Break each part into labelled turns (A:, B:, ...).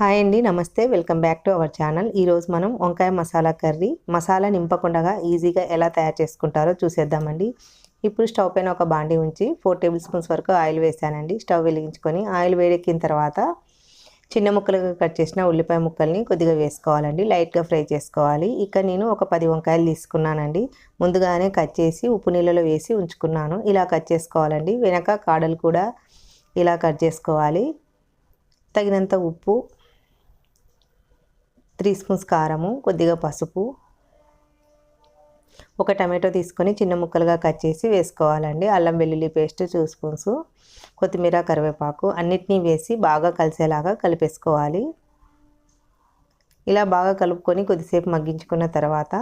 A: Hi అండి, నమస్తే. Welcome back to our channel. ఈరోజు మనం వంకాయ మసాలా కర్రీ మసాలా నింపకుండా ఈజీగా ఎలా తయారు చేసుకుంటారో చూసేద్దామండి. ఇప్పుడు స్టవ్ పైన ఒక బాండీ ఉంచి 4 టేబుల్ స్పూన్స్ వరకు ఆయిల్ వేసానండి. స్టవ్ వెలిగించుకొని ఆయిల్ వేడెక్కిన తర్వాత చిన్న ముక్కలుగా కట్ చేసిన ఉల్లిపాయ ముక్కల్ని కొద్దిగా వేసుకోవాలండి. లైట్గా ఫ్రై చేసుకోవాలి. ఇక్కడ నేను ఒక 10 వంకాయలు తీసుకున్నానండి. ముందుగానే కట్ చేసి ఉప్పు నీళ్ళలో వేసి ఉంచుకున్నాను. ఇలా కట్ చేసుకోవాలండి. వెనక కాడలు కూడా ఇలా కట్ చేసుకోవాలి. తగినంత ఉప్పు, 3 స్పూన్స్ కారము, కొద్దిగా పసుపు, ఒక టమాటో తీసుకొని చిన్న ముక్కలుగా కట్ చేసి వేసుకోవాలండి. అల్లం వెల్లుల్లి పేస్ట్ 2 స్పూన్స్, కొత్తిమీర, కరివేపాకు అన్నిటినీ వేసి బాగా కలిసేలాగా కలిపేసుకోవాలి. ఇలా బాగా కలుపుకొని కొద్దిసేపు మగ్గించుకున్న తర్వాత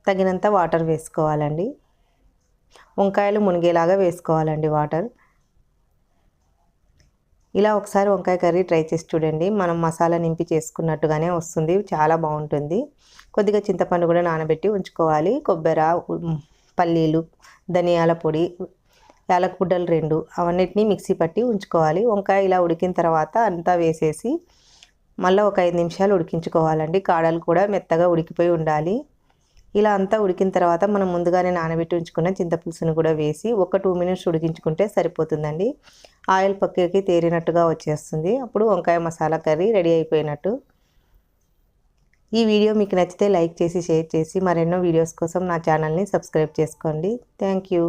A: తగినంత వాటర్ వేసుకోవాలండి. వంకాయలు మునిగేలాగా వేసుకోవాలండి వాటర్. ఇలా ఒకసారి వంకాయ కర్రీ ట్రై చేసి చూడండి. మనం మసాలా నింపి చేసుకున్నట్టుగానే వస్తుంది, చాలా బాగుంటుంది. కొద్దిగా చింతపండు కూడా నానబెట్టి ఉంచుకోవాలి. కొబ్బరి, పల్లీలు, ధనియాల పొడి, యాలకుడ్డలు 2 అవన్నిటినీ మిక్సీ పట్టి ఉంచుకోవాలి. వంకాయ ఇలా ఉడికిన తర్వాత అంతా వేసేసి మళ్ళీ ఒక 5 నిమిషాలు ఉడికించుకోవాలండి. కాడలు కూడా మెత్తగా ఉడికిపోయి ఉండాలి. ఇలా అంతా ఉడికిన తర్వాత మనం ముందుగానే నానబెట్టి ఉంచుకున్న చింతపులుసును కూడా వేసి ఒక 2 మినిట్స్ ఉడికించుకుంటే సరిపోతుందండి. ఆయిల్ పక్కకి తేరినట్టుగా వచ్చేస్తుంది. అప్పుడు వంకాయ మసాలా కర్రీ రెడీ అయిపోయినట్టు. ఈ వీడియో మీకు నచ్చితే లైక్ చేసి షేర్ చేసి మరెన్నో వీడియోస్ కోసం నా ఛానల్ని సబ్స్క్రైబ్ చేసుకోండి. Thank you.